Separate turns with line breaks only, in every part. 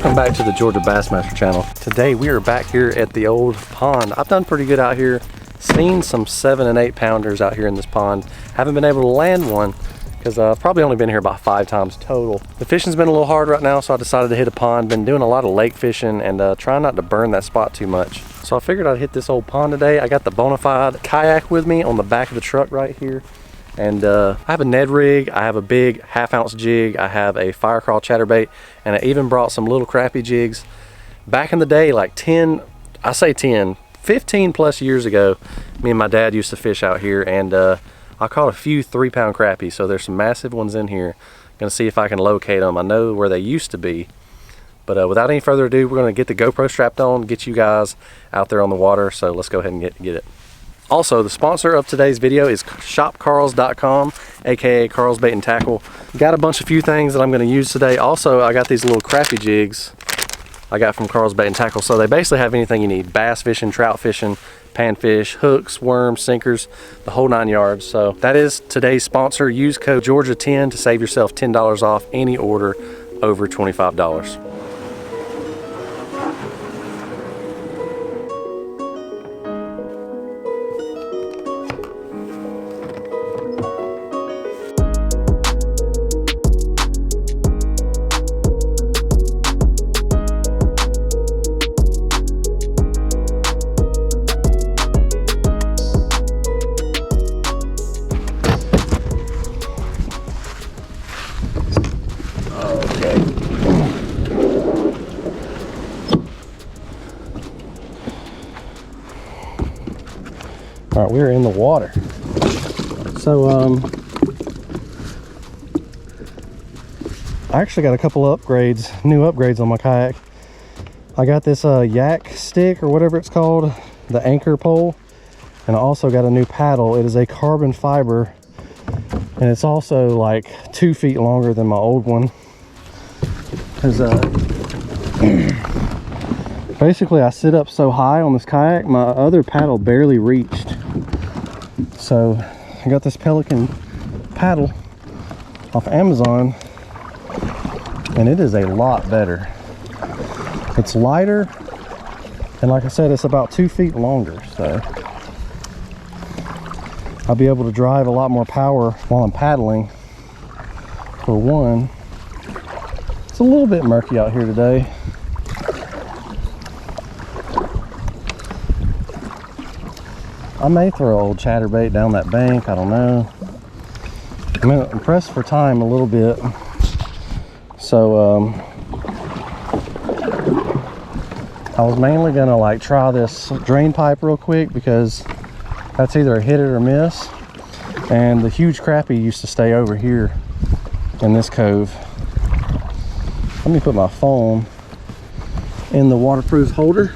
Welcome back to the Georgia Bassmaster channel. Today we are back here at the old pond. I've done pretty good out here. Seen some 7 and 8 pounders out here in this pond. Haven't been able to land one because I've probably only been here about 5 times total. The fishing's been a little hard right now, so I decided to hit a pond. Been doing a lot of lake fishing and trying not to burn that spot too much. So I figured I'd hit this old pond today. I got the Bonafide Kayak with me on the back of the truck right here. And I have a Ned rig, I have a big 1/2 ounce jig, I have a fire crawl chatterbait, and I even brought some little crappie jigs. Back in the day, like 15 plus years ago, me and my dad used to fish out here, and I caught a few 3-pound crappies, so there's some massive ones in here. Gonna see if I can locate them. I know where they used to be. But without any further ado, we're gonna get the GoPro strapped on, get you guys out there on the water, so let's go ahead and get it. Also, the sponsor of today's video is shopkarls.com, aka Karl's Bait and Tackle. Got a few things that I'm going to use today. Also, I got these little crappie jigs I got from Karl's Bait and Tackle. So they basically have anything you need: bass fishing, trout fishing, panfish, hooks, worms, sinkers, the whole 9 yards. So that is today's sponsor. Use code Georgia10 to save yourself $10 off any order over $25. All right, we're in the water. So I actually got a couple of new upgrades on my kayak. I got this yak stick or whatever it's called, the anchor pole, and I also got a new paddle. It is a carbon fiber, and it's also like 2 feet longer than my old one. Because basically I sit up so high on this kayak, my other paddle barely reached. So I got this Pelican paddle off Amazon, and it is a lot better. It's lighter, and like I said, it's about 2 feet longer, so I'll be able to drive a lot more power while I'm paddling. For one, it's a little bit murky out here today. I may throw old chatterbait down that bank, I don't know. I'm pressed for time a little bit. So I was mainly gonna like try this drain pipe real quick because that's either a hit it or miss. And the huge crappie used to stay over here in this cove. Let me put my phone in the waterproof holder.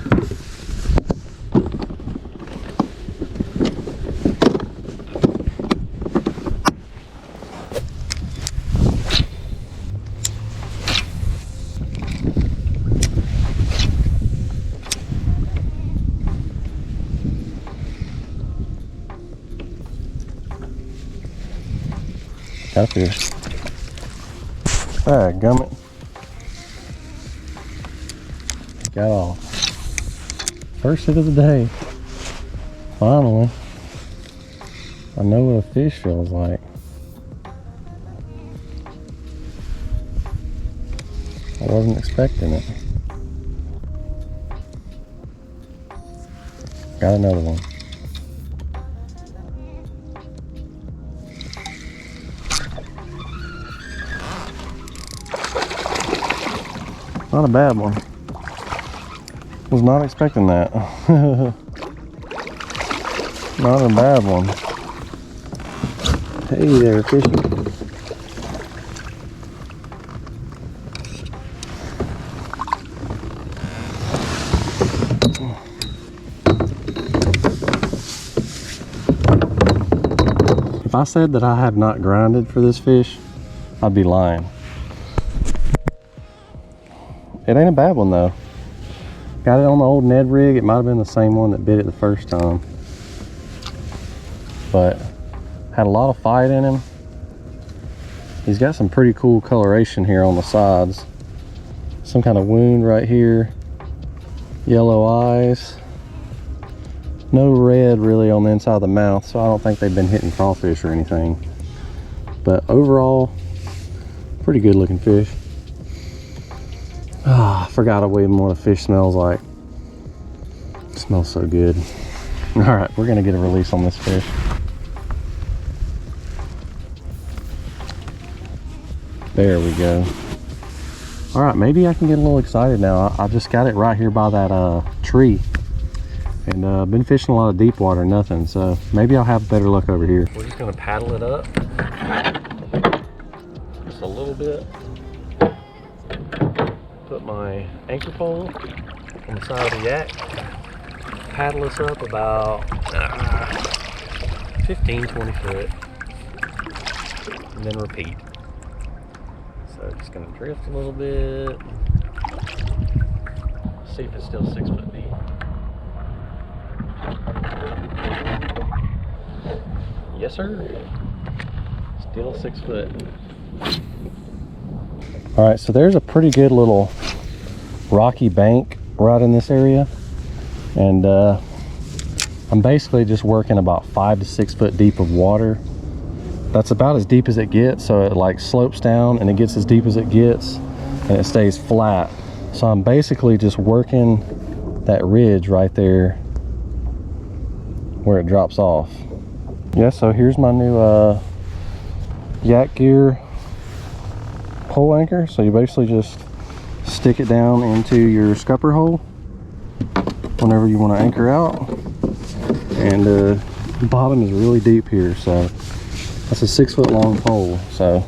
Got a fish. Ah, gummit. Got off. First hit of the day. Finally. I know what a fish feels like. I wasn't expecting it. Got another one. Not a bad one. Was not expecting that. Not a bad one. Hey there, fishy. If I said that I have not grinded for this fish, I'd be lying. It ain't a bad one though. Got it on the old Ned rig. It might have been the same one that bit it the first time. But had a lot of fight in him. He's got some pretty cool coloration here on the sides. some kind of wound right here. Yellow eyes. No red really on the inside of the mouth, so I don't think they've been hitting crawfish or anything. But overall, pretty good looking fish. Ah, I forgot even what a fish smells like. It smells so good. All right, we're gonna get a release on this fish. There we go. All right, maybe I can get a little excited now. I just got it right here by that tree. And been fishing a lot of deep water, nothing. So maybe I'll have better luck over here. We're just gonna paddle it up. Just a little bit. Put my anchor pole on the side of the yak. Paddle this up about 15-20 foot. And then repeat. So just gonna drift a little bit. See if it's still 6 foot deep. Yes, sir. Still 6 foot. All right, so there's a pretty good little rocky bank right in this area, and I'm basically just working about 5 to 6 foot deep of water. That's about as deep as it gets, so it like slopes down and it gets as deep as it gets and it stays flat. So I'm basically just working that ridge right there where it drops off. Yeah, so here's my new yak gear pole anchor. So you basically just stick it down into your scupper hole whenever you want to anchor out, and the bottom is really deep here, so that's a 6 foot long pole. So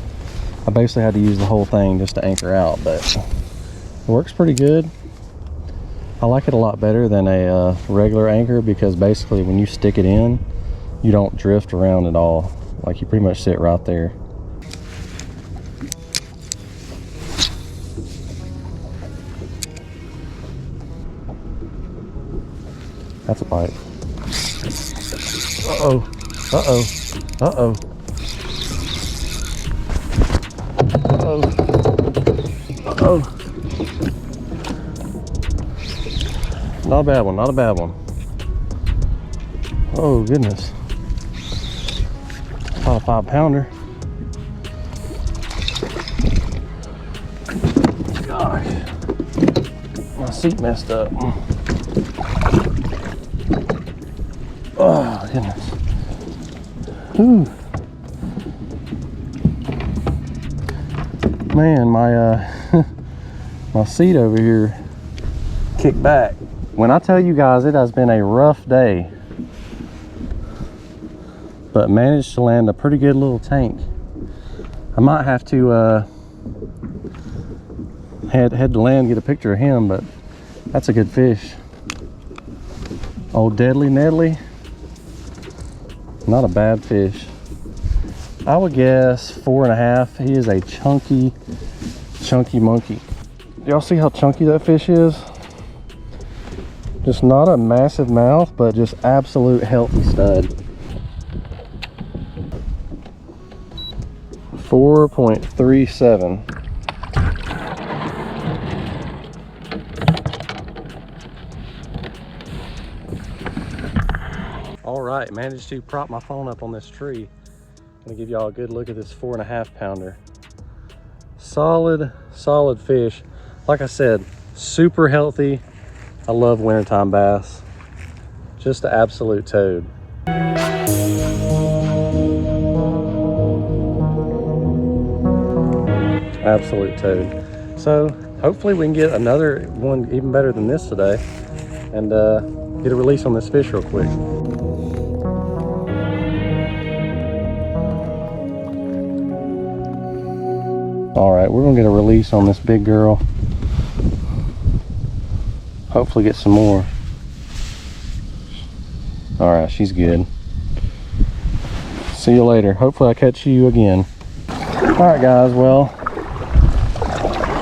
I basically had to use the whole thing just to anchor out, but it works pretty good. I like it a lot better than a regular anchor, because basically when you stick it in, you don't drift around at all. Like, you pretty much sit right there. That's a bite. Uh-oh. Uh-oh. Uh-oh. Uh-oh. Uh-oh. Not a bad one, not a bad one. Oh, goodness. About a 5 pounder. Gosh. My seat messed up. Oh, goodness. Whew. Man, my my seat over here kicked back. When I tell you guys, it has been a rough day, but managed to land a pretty good little tank. I might have to head to land, get a picture of him, but that's a good fish. Old Deadly Nedley, not a bad fish. I would guess 4.5. He is a chunky monkey. Y'all see how chunky that fish is? Just not a massive mouth, but just absolute healthy stud. 4.37. All right, managed to prop my phone up on this tree. I'm gonna give y'all a good look at this 4.5 pounder. Solid fish. Like I said, super healthy. I love wintertime bass. Just an absolute toad. Absolute toad. So hopefully we can get another one even better than this today, and get a release on this fish real quick. All right, we're gonna get a release on this big girl. Hopefully get some more. All right, she's good. See you later. Hopefully I catch you again. All right, guys, well,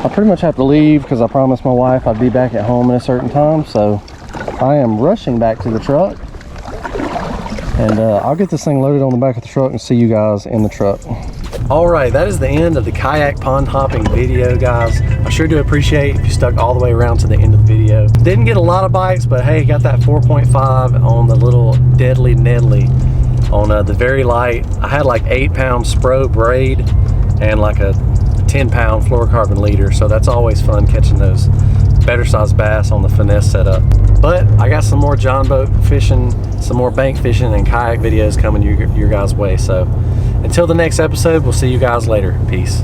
I pretty much have to leave because I promised my wife I'd be back at home at a certain time, so I am rushing back to the truck, and I'll get this thing loaded on the back of the truck and see you guys in the truck. Alright, that is the end of the kayak pond hopping video, guys. I sure do appreciate if you stuck all the way around to the end of the video. Didn't get a lot of bites, but hey, got that 4.5 on the little Deadly Nedley on the very light. I had like 8-pound Spro braid and like a 10-pound fluorocarbon leader, so that's always fun catching those better sized bass on the finesse setup. But I got some more John boat fishing, some more bank fishing and kayak videos coming your guys' way. So until the next episode, we'll see you guys later. Peace.